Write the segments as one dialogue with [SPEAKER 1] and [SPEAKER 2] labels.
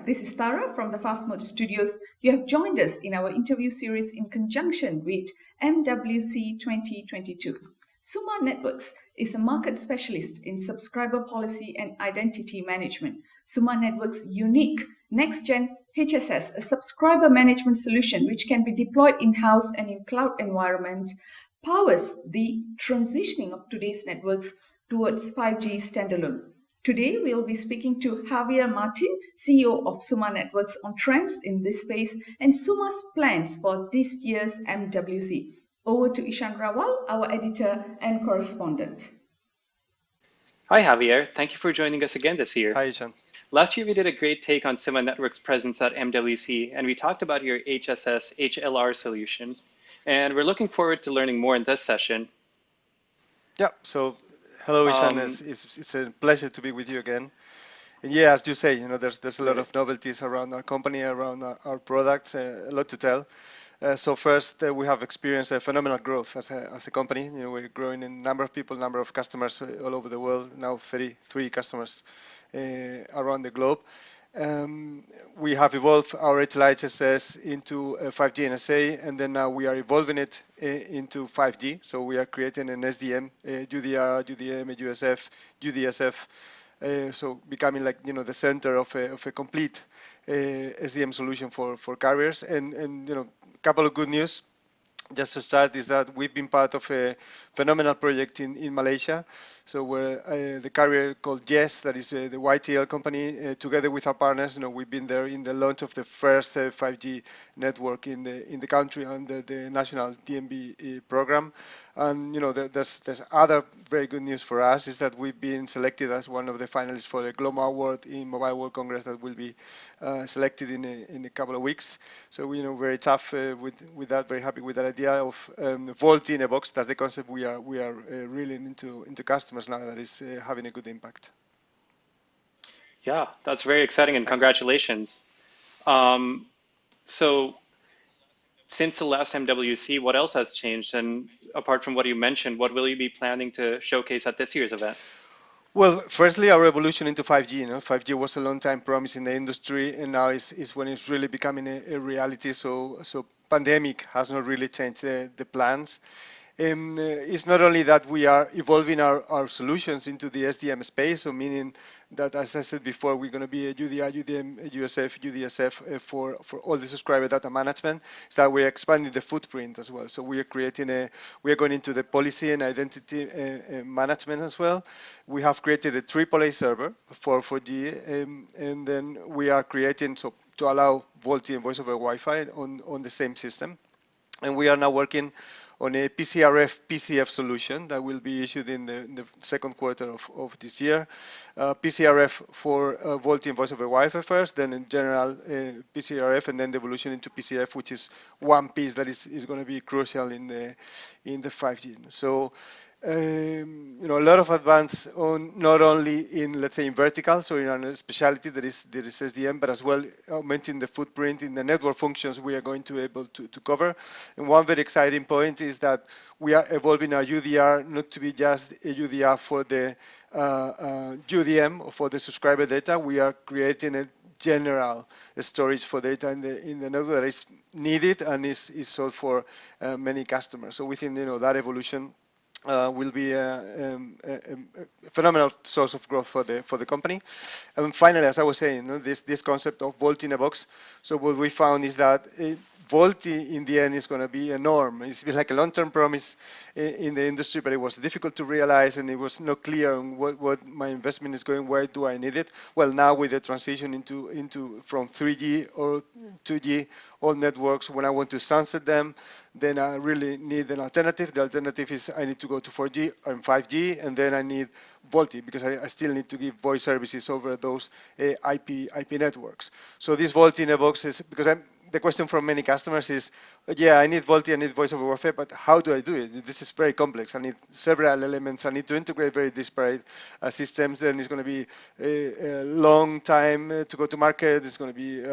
[SPEAKER 1] this is Tara from the Fast Mode Studios. You have joined us in our interview series in conjunction with MWC 2022. Summa Networks is a market specialist in subscriber policy and identity management. Summa Networks' unique next-gen HSS, a subscriber management solution which can be deployed in-house and in cloud environment, powers the transitioning of today's networks towards 5G standalone. Today, we'll be speaking to Javier Martin, CEO of Summa Networks, on trends in this space and Summa's plans for this year's MWC. Over to Ishan Rawal, our editor and correspondent.
[SPEAKER 2] Hi, Javier. Thank you for joining us again this year.
[SPEAKER 3] Hi, Ishan.
[SPEAKER 2] Last year, we did a great take on Summa Networks' presence at MWC, and we talked about your HSS HLR solution. And we're looking forward to learning more in this session.
[SPEAKER 3] Yeah, so hello, Ishan. It's a pleasure to be with you again. And yeah, as you say, there's a lot of novelties around our company, around our products, a lot to tell. So first, we have experienced a phenomenal growth as a company. We're growing in number of people, number of customers all over the world. Now 33 customers around the globe. We have evolved our HLR HSS into 5G NSA, and then now we are evolving it into 5G. So we are creating an SDM, UDR, UDM, USF, UDSF. So becoming like the center of a complete SDM solution for carriers. And a couple of good news. Just to start is that we've been part of a phenomenal project in Malaysia. So we're the carrier called Yes, that is the YTL company, together with our partners. We've been there in the launch of the first 5G network in the country under the national DMB program. And there's other very good news for us is that we've been selected as one of the finalists for the Global Award in Mobile World Congress that will be selected in a couple of weeks. So very tough with that, very happy with that idea of Vault in a box. That's the concept we are really into customers now that is having a good impact.
[SPEAKER 2] Yeah, that's very exciting, and congratulations. So since the last MWC, what else has changed? And apart from what you mentioned, what will you be planning to showcase at this year's event?
[SPEAKER 3] Well, firstly, our evolution into 5G. 5G was a long time promise in the industry, and now is when it's really becoming a reality. So pandemic has not really changed the plans. It's not only that we are evolving our solutions into the SDM space, so meaning that, as I said before, we're going to be a UDR, UDM, a USF, UDSF for all the subscriber data management. Is that we're expanding the footprint as well. So we are going into the policy and identity management as well. We have created a AAA server for 4G, and then we are creating to allow VoLTE and voice over Wi-Fi on the same system. And we are now working on a PCRF PCF solution that will be issued in the second quarter of this year. PCRF for VoLTE and voice over Wi-Fi first, then in general PCRF, and then the evolution into PCF, which is one piece that is going to be crucial in the 5G. So a lot of advance on not only in, let's say, in vertical, so in a specialty that is SDM, but as well augmenting the footprint in the network functions we are going to be able to cover. And one very exciting point is that we are evolving our UDR not to be just a UDR for the UDM or for the subscriber data. We are creating a general storage for data in the network that is needed and is sold for many customers. So within that evolution, will be a phenomenal source of growth for the company. And finally, as I was saying, this concept of VoLTE in a box. So what we found is that VoLTE in the end is going to be a norm. It's been like a long-term promise in the industry, but it was difficult to realize, and it was not clear on what my investment is going. Where do I need it? Well, now with the transition into from 3G or 2G all networks, when I want to sunset them, then I really need an alternative. The alternative is I need to go to 4G and 5G, and then I need VoLTE because I still need to give voice services over those IP networks. So this VoLTE in a box is because the question from many customers is, yeah, I need VoLTE, I need voice over Wi-Fi, but how do I do it? This is very complex. I need several elements. I need to integrate very disparate systems, and it's going to be a long time to go to market. It's going to be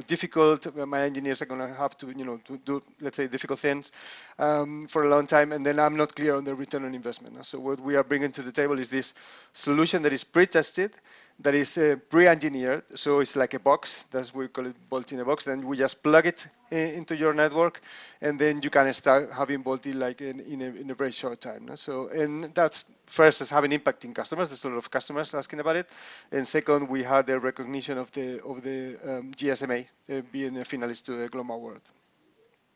[SPEAKER 3] difficult. My engineers are going to have to, to do, let's say, difficult things for a long time, and then I'm not clear on the return on investment. So what we are bringing to the table is this solution that is pre-tested, that is pre-engineered. So it's like a box. That's we call it Bolt in a box. Then we just plug it into your network, and then you can start having Bolt like in a very short time. No? So and that's first is having impact in customers. There's a lot of customers asking about it, and second we had the recognition of the GSMA being a finalist to the Global Award.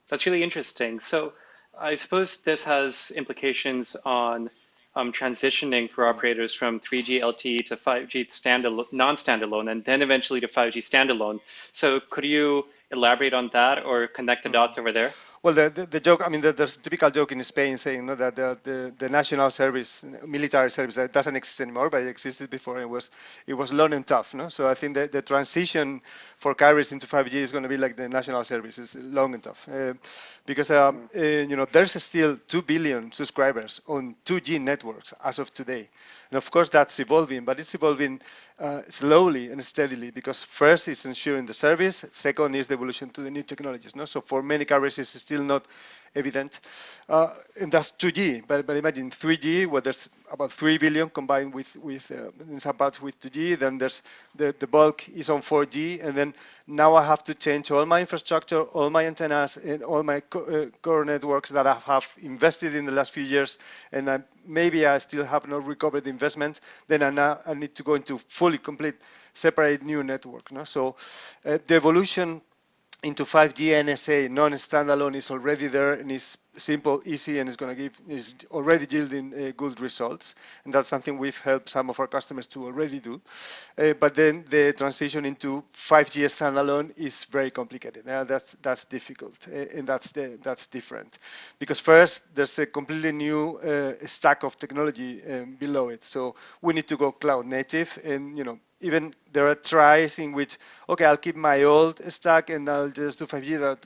[SPEAKER 2] That's really interesting. So I suppose this has implications on transitioning for operators from 3G LTE to 5G standalone, non-standalone, and then eventually to 5G standalone. So could you elaborate on that or connect the dots over there?
[SPEAKER 3] Well, the joke, I mean, there's a typical joke in Spain saying that the national service, military service, that doesn't exist anymore, but it existed before. It was long and tough. No? So I think that the transition for carriers into 5G is going to be like the national service, is long and tough. Because there's still 2 billion subscribers on 2G networks as of today. And of course, that's evolving, but it's evolving slowly and steadily because first, it's ensuring the service. Second is the evolution to the new technologies. No? So for many carriers, it's still not evident. And that's 2G, but imagine 3G, where there's about 3 billion combined with in some parts with 2G. Then there's the bulk is on 4G, and then now I have to change all my infrastructure, all my antennas, and all my core networks that I have invested in the last few years, and maybe I still have not recovered the investment. Then I need to go into fully complete separate new network. No? So the evolution into 5G NSA non-standalone is already there, and is simple, easy, and is already yielding good results. And that's something we've helped some of our customers to already do. But then the transition into 5G standalone is very complicated. Now that's difficult, and that's different, because first there's a completely new stack of technology below it. So we need to go cloud native, and even there are tries in which, okay, I'll keep my old stack and I'll just do 5G.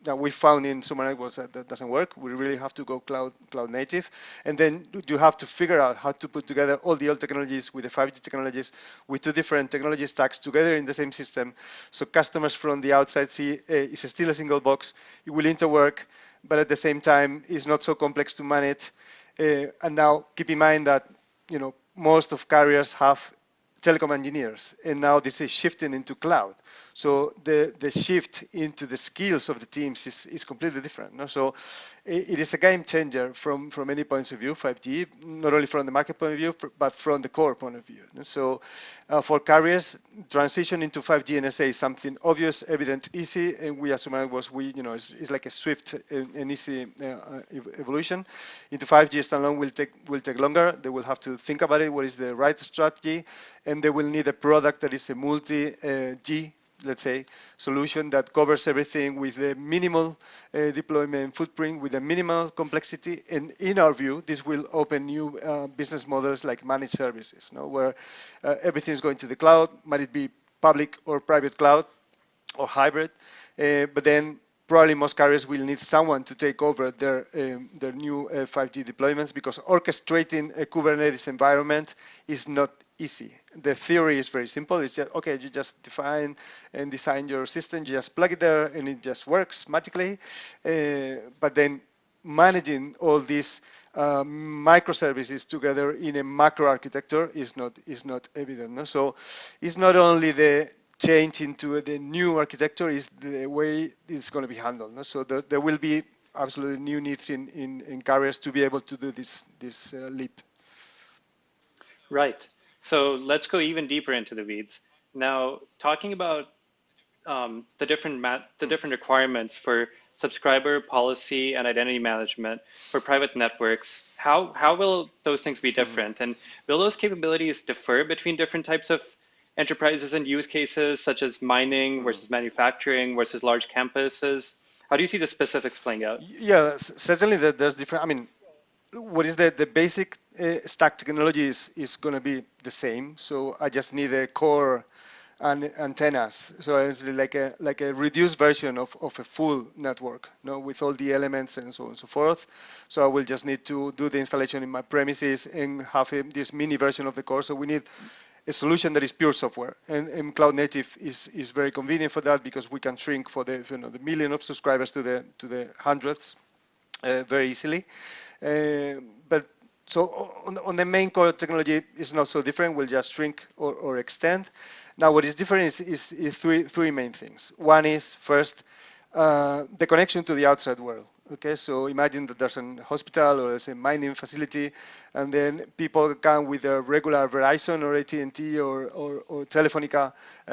[SPEAKER 3] That we found in Summa networks that doesn't work. We really have to go cloud native, and then you have to figure out how to put together all the old technologies with the 5G technologies with two different technology stacks together in the same system. So customers from the outside see it's still a single box. It will interwork, but at the same time, it's not so complex to manage. And now keep in mind that most of carriers have telecom engineers, and now this is shifting into cloud. So the shift into the skills of the teams is completely different. No? So it is a game changer from many points of view, 5G, not only from the market point of view, but from the core point of view. So for carriers, transition into 5G NSA is something obvious, evident, easy, and we assume it's like a swift and easy evolution. Into 5G standalone will take longer. They will have to think about it. What is the right strategy? And they will need a product that is a multi-G, let's say, solution that covers everything with a minimal deployment footprint, with a minimal complexity. And in our view, this will open new business models like managed services, where everything is going to the cloud, might it be public or private cloud or hybrid, but then probably most carriers will need someone to take over their new 5G deployments, because orchestrating a Kubernetes environment is not easy. The theory is very simple. It's just, okay, you just define and design your system, you just plug it there, and it just works magically. But then managing all these microservices together in a macro architecture is not evident. No? So it's not only the change into the new architecture, is the way it's going to be handled. No? So there will be absolutely new needs in carriers to be able to do this leap.
[SPEAKER 2] Right. So let's go even deeper into the weeds. Now, talking about the different requirements for subscriber policy and identity management for private networks, how will those things be different? And will those capabilities differ between different types of enterprises and use cases, such as mining versus manufacturing versus large campuses? How do you see the specifics playing out?
[SPEAKER 3] Yeah, certainly there's different. I mean, what is the basic stack technology is going to be the same. So I just need a core and antennas. So it's like a reduced version of a full network, with all the elements and so on and so forth. So I will just need to do the installation in my premises and have this mini version of the core. So we need a solution that is pure software, and cloud native is very convenient for that, because we can shrink for the million of subscribers to the hundreds very easily. But So on the main core technology is not so different. We'll just shrink or extend. Now, what is different is three main things. One is first the connection to the outside world. Okay, so imagine that there's a hospital or there's a mining facility, and then people come with a regular Verizon or AT&T or Telefonica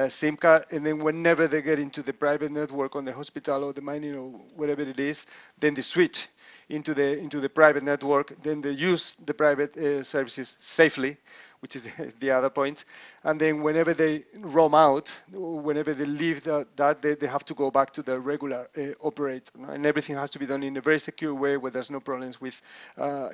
[SPEAKER 3] SIM card, and then whenever they get into the private network on the hospital or the mining or whatever it is, then they switch into the private network. Then they use the private services safely, which is the other point. And then whenever they roam out, whenever they leave that they have to go back to their regular operator. And everything has to be done in a very secure way where there's no problems with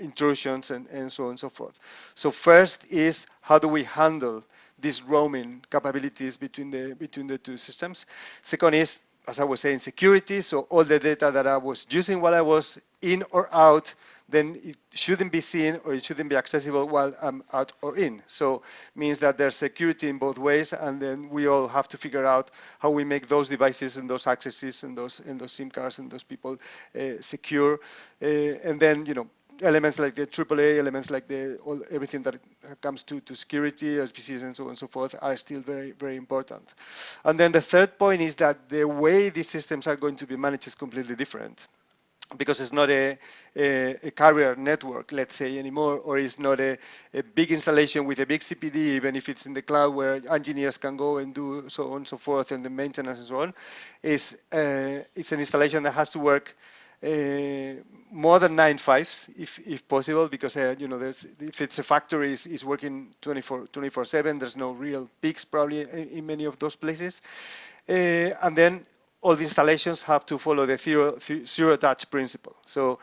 [SPEAKER 3] intrusions and so on and so forth. So first is how do we handle these roaming capabilities between the two systems. Second is, as I was saying, security. So all the data that I was using while I was in or out, then it shouldn't be seen or it shouldn't be accessible while I'm out or in. So means that there's security in both ways, and then we all have to figure out how we make those devices and those accesses and those SIM cards and those people secure. And then, elements like the AAA, elements like everything that comes to security, SPCs, and so on and so forth are still very, very important. And then the third point is that the way these systems are going to be managed is completely different, because it's not a carrier network, let's say, anymore, or it's not a big installation with a big CPD, even if it's in the cloud where engineers can go and do so on and so forth, and the maintenance and so on. It's an installation that has to work more than 9/5, if possible, because if it's a factory, is working 24/7. There's no real peaks probably in many of those places, and then all the installations have to follow the zero touch principle. So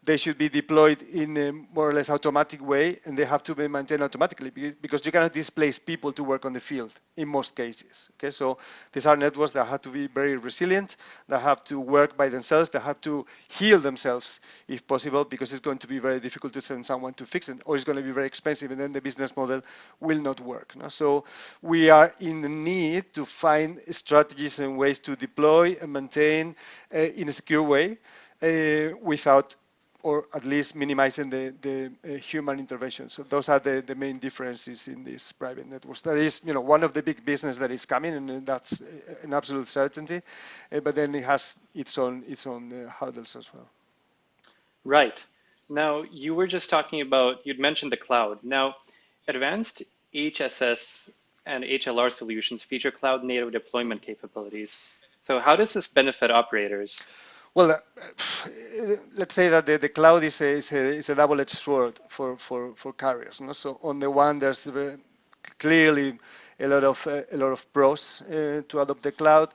[SPEAKER 3] they should be deployed in a more or less automatic way, and they have to be maintained automatically, because you cannot displace people to work on the field in most cases. Okay, so these are networks that have to be very resilient, that have to work by themselves, that have to heal themselves if possible, because it's going to be very difficult to send someone to fix it, or it's going to be very expensive, and then the business model will not work. No? So we are in the need to find strategies and ways to deploy and maintain in a secure way without, or at least minimizing the human intervention. So those are the main differences in these private networks. That is, one of the big business that is coming, and that's an absolute certainty. But then it has its own hurdles as well.
[SPEAKER 2] Right. Now, you were just talking about, you'd mentioned the cloud. Now, advanced HSS and HLR solutions feature cloud native deployment capabilities. So how does this benefit operators?
[SPEAKER 3] Well, let's say that the cloud is a double-edged sword for carriers. No? So on the one, there's clearly a lot of pros to adopt the cloud.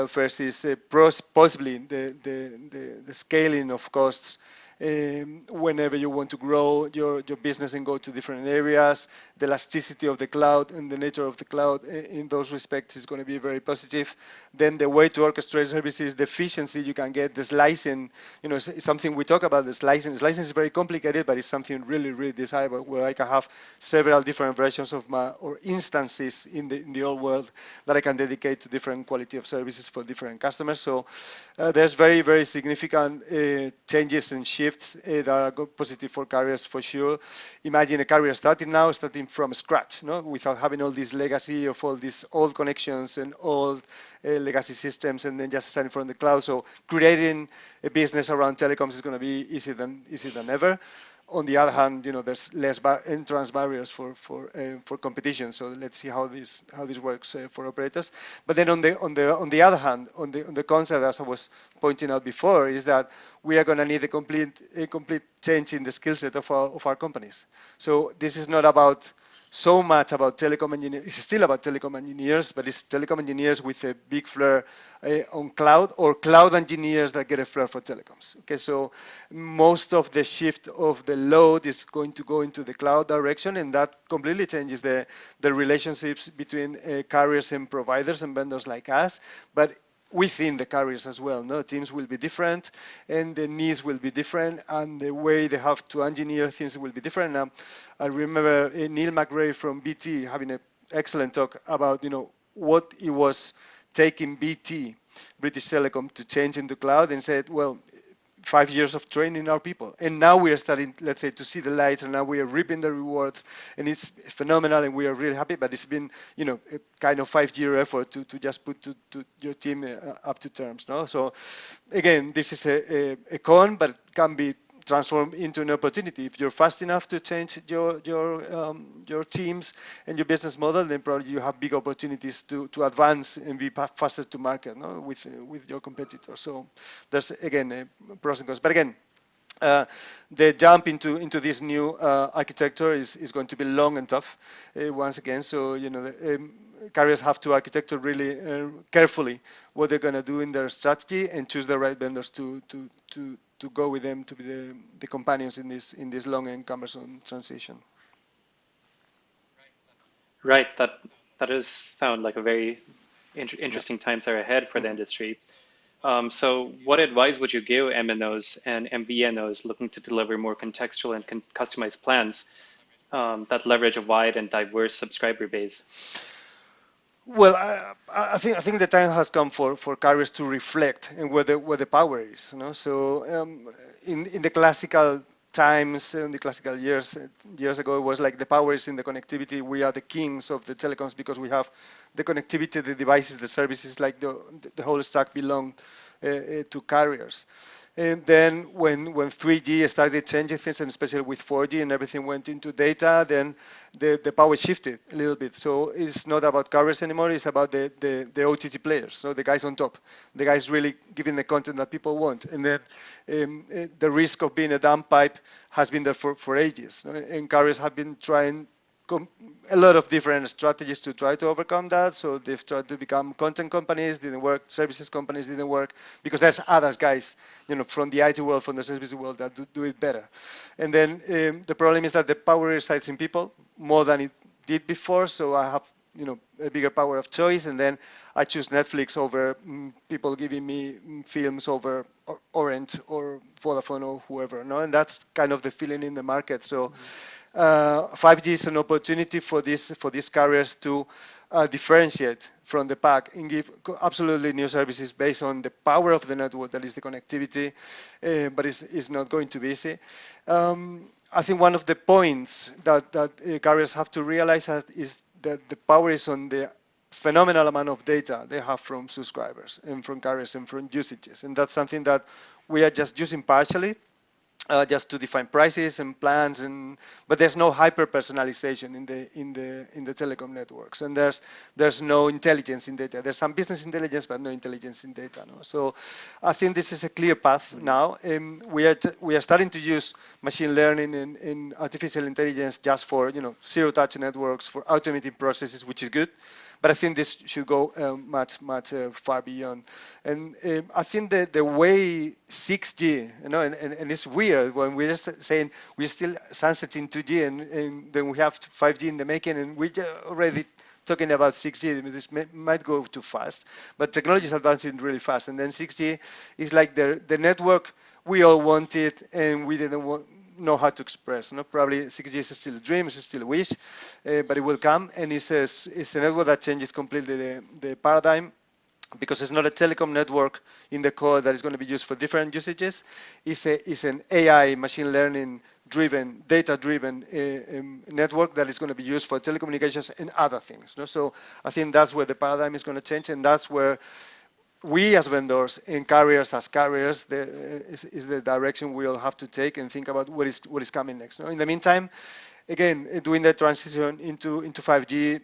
[SPEAKER 3] First is pros, possibly the scaling of costs. Whenever you want to grow your business and go to different areas, the elasticity of the cloud and the nature of the cloud in those respects is going to be very positive. Then the way to orchestrate services, the efficiency you can get, the slicing, it's something we talk about, the slicing. Slicing is very complicated, but it's something really, really desirable, where I can have several different versions of or instances in the old world that I can dedicate to different quality of services for different customers. So there's very, very significant changes and shifts that are positive for carriers for sure. Imagine a carrier starting from scratch, without having all this legacy of all these old connections and old legacy systems, and then just starting from the cloud. So creating a business around telecoms is going to be easier than ever. On the other hand, there's less entrance barriers for competition. So let's see how this works for operators. But then on the other hand, on the concept, as I was pointing out before, is that we are going to need a complete change in the skill set of our companies. So this is not about so much about telecom engineers. It's still about telecom engineers, but it's telecom engineers with a big flair on cloud, or cloud engineers that get a flair for telecoms. Okay, so most of the shift of the load is going to go into the cloud direction, and that completely changes the relationships between carriers and providers and vendors like us. But within the carriers as well, teams will be different, and the needs will be different, and the way they have to engineer things will be different. I remember Neil McRae from BT having an excellent talk about what it was taking BT, British Telecom, to change into cloud, and said, well, 5 years of training our people, and now we are starting, let's say, to see the light, and now we are reaping the rewards, and it's phenomenal, and we are really happy. But it's been, a kind of 5 year effort to just put to your team up to terms. No, so again, this is a con, but can be transform into an opportunity. If you're fast enough to change your teams and your business model, then probably you have big opportunities to advance and be faster to market, no? With your competitors. So there's again pros and cons. But again, the jump into this new architecture is going to be long and tough once again. So carriers have to architect really carefully what they're going to do in their strategy and choose the right vendors to go with them to be the companions in this long and cumbersome transition.
[SPEAKER 2] Right. That does sound like a very interesting times are ahead for the industry. So what advice would you give MNOs and MVNOs looking to deliver more contextual and customized plans that leverage a wide and diverse subscriber base?
[SPEAKER 3] Well, I think the time has come for carriers to reflect and where the power is. So in the classical times, in the classical years ago, it was like the power is in the connectivity. We are the kings of the telecoms because we have the connectivity, the devices, the services. Like the whole stack belonged to carriers. And then when 3G started changing things, and especially with 4G and everything went into data, then the power shifted a little bit. So it's not about carriers anymore, it's about the OTT players, so the guys on top, the guys really giving the content that people want. And then the risk of being a dumb pipe has been there for ages. And carriers have been trying a lot of different strategies to try to overcome that. So they've tried to become content companies, didn't work. Services companies didn't work because there's other guys, from the IT world, from the services world that do it better. And then the problem is that the power resides in people more than it did before. So I have, a bigger power of choice, and then I choose Netflix over people giving me films over Orange or Vodafone or whoever. No, and that's kind of the feeling in the market. So. 5G is an opportunity for these carriers to differentiate from the pack and give absolutely new services based on the power of the network, that is the connectivity, but it's not going to be easy. I think one of the points that carriers have to realize is that the power is on the phenomenal amount of data they have from subscribers and from carriers and from usages, and that's something that we are just using partially. Just to define prices and plans, but there's no hyper personalization in the telecom networks, and there's no intelligence in data. There's some business intelligence, but no intelligence in data. No? So I think this is a clear path now. We are starting to use machine learning and artificial intelligence just for zero touch networks, for automating processes, which is good. But I think this should go much far beyond. And I think that the way 6G, and it's weird when we're just saying we're still sunsetting 2G and then we have 5G in the making, and we're already talking about 6G. This might go too fast, but technology is advancing really fast. And then 6G is like the network we all wanted and we didn't know how to express. Probably 6G is still a dream, it's still a wish, but it will come, and it's a network that changes completely the paradigm, because it's not a telecom network in the core that is going to be used for different usages. It's an AI, machine learning driven, data driven network that is going to be used for telecommunications and other things. So I think that's where the paradigm is going to change, and that's where we as vendors and carriers as carriers is the direction we'll have to take and think about what is coming next. In the meantime, again, doing the transition into 5G,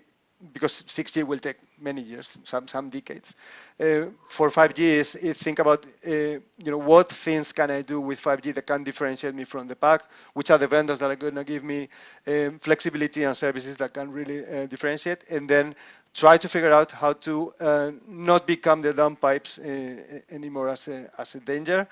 [SPEAKER 3] because 6G will take many years, some decades. For 5G is think about what things can I do with 5G that can differentiate me from the pack, which are the vendors that are going to give me flexibility and services that can really differentiate, and then try to figure out how to not become the dumb pipes anymore as a danger.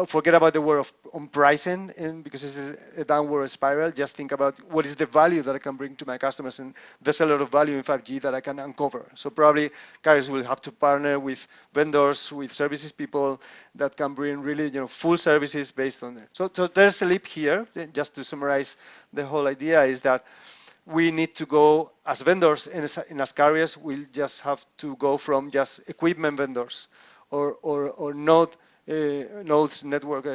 [SPEAKER 3] Forget about the word on pricing, and because this is a downward spiral. Just think about what is the value that I can bring to my customers, and there's a lot of value in 5G that I can uncover. So probably carriers will have to partner with vendors, with services people that can bring really full services based on it. So there's a leap here. Just to summarize, the whole idea is that we need to go as vendors and as carriers. We'll just have to go from just equipment vendors or not nodes, network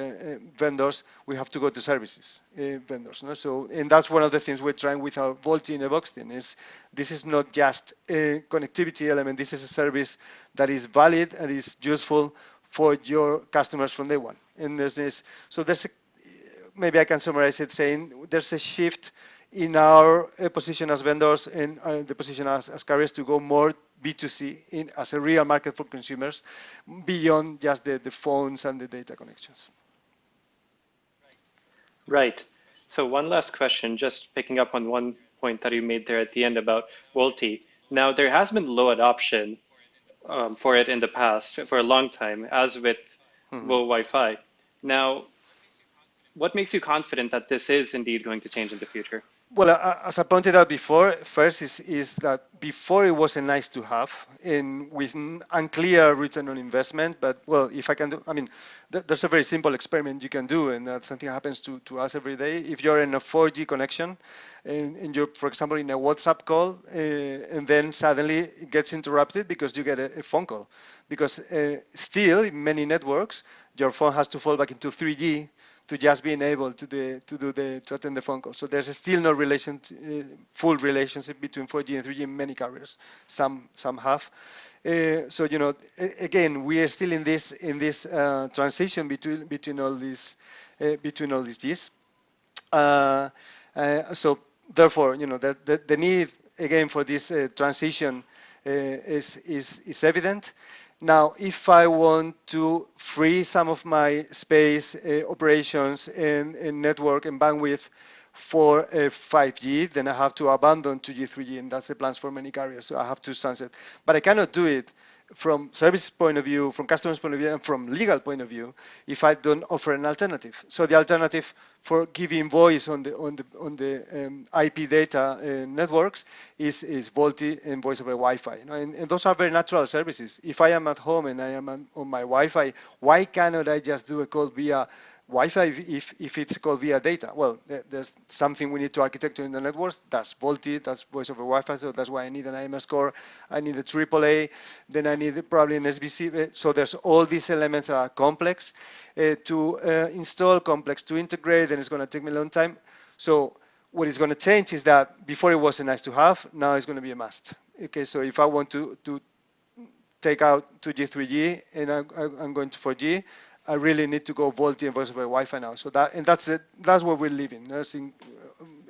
[SPEAKER 3] vendors, we have to go to services vendors. No? So, and that's one of the things we're trying with our VoLTE in Evoxtin is this is not just a connectivity element. This is a service that is valid and is useful for your customers from day one. And there's this, so there's a, maybe I can summarize it saying there's a shift in our position as vendors and the position as carriers to go more B2C as a real market for consumers beyond just the phones and the data connections.
[SPEAKER 2] Right. So one last question, just picking up on one point that you made there at the end about VoLTE. Now, there has been low adoption for it in the past for a long time, as with Wi-Fi. Now, what makes you confident that this is indeed going to change in the future?
[SPEAKER 3] Well, as I pointed out before, first is that before it was a nice to have and with unclear return on investment. But well, if I can do, I mean, there's a very simple experiment you can do, and that's something that happens to us every day. If you're in a 4G connection and you're, for example, in a WhatsApp call, and then suddenly it gets interrupted because you get a phone call. Because still, in many networks, your phone has to fall back into 3G to just being able to attend the phone call. So there's still no full relationship between 4G and 3G in many carriers. Some have. So you know, again, we are still in this transition between all these Gs. So therefore, you know, the need again for this transition is evident. Now, if I want to free some of my space, operations, and network and bandwidth for 5G, then I have to abandon 2G, 3G, and that's the plans for many carriers. So I have to sunset. But I cannot do it from service point of view, from customers' point of view, and from legal point of view, if I don't offer an alternative. So the alternative for giving voice on the IP data networks is VoLTE and voice over Wi-Fi. You know, and those are very natural services. If I am at home and I am on my Wi-Fi, why cannot I just do a call via Wi-Fi if it's called via data? Well, there's something we need to architecture in the networks. That's VoLTE, that's voice over Wi-Fi. So that's why I need an IMS core. I need a AAA. Then I need probably an SBC. So there's all these elements that are complex to install, complex to integrate, and it's going to take me a long time. So what is going to change is that before it was a nice to have, now it's going to be a must. Okay, so if I want to take out 2G, 3G, and I'm going to 4G, I really need to go VoLTE and voice over Wi-Fi now. So that's where we're living. There's a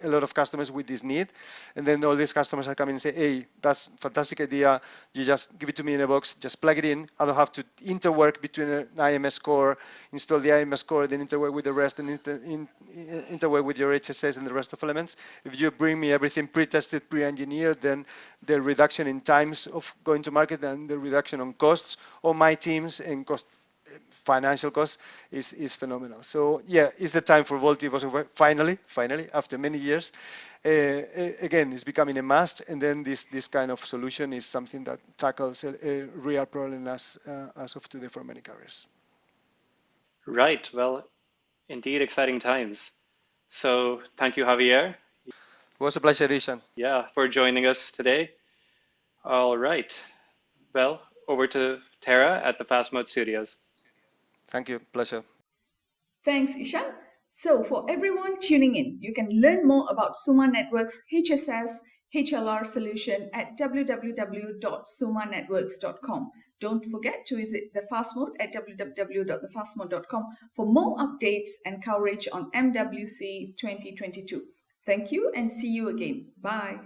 [SPEAKER 3] lot of customers with this need, and then all these customers are coming and say, "Hey, that's a fantastic idea. You just give it to me in a box, just plug it in. I don't have to interwork between an IMS core, install the IMS core, then interwork with the rest, and interwork with your HSS and the rest of elements. If you bring me everything pre-tested, pre-engineered, then the reduction in times of going to market and the reduction on costs on my teams and financial costs is phenomenal. So yeah, it's the time for VoLTE. Finally, after many years, again, it's becoming a must. And then this kind of solution is something that tackles a real problem as of today for many carriers.
[SPEAKER 2] Right. Well, indeed, exciting times. So thank you, Javier.
[SPEAKER 3] It was a pleasure, Ishan.
[SPEAKER 2] Yeah, for joining us today. All right. Well, over to Tara at the Fast Mode Studios.
[SPEAKER 3] Thank you. Pleasure.
[SPEAKER 1] Thanks, Ishan. So for everyone tuning in, you can learn more about Summa Networks HSS HLR solution at www.summanetworks.com. Don't forget to visit the Fast Mode at www.thefastmode.com for more updates and coverage on MWC 2022. Thank you and see you again. Bye.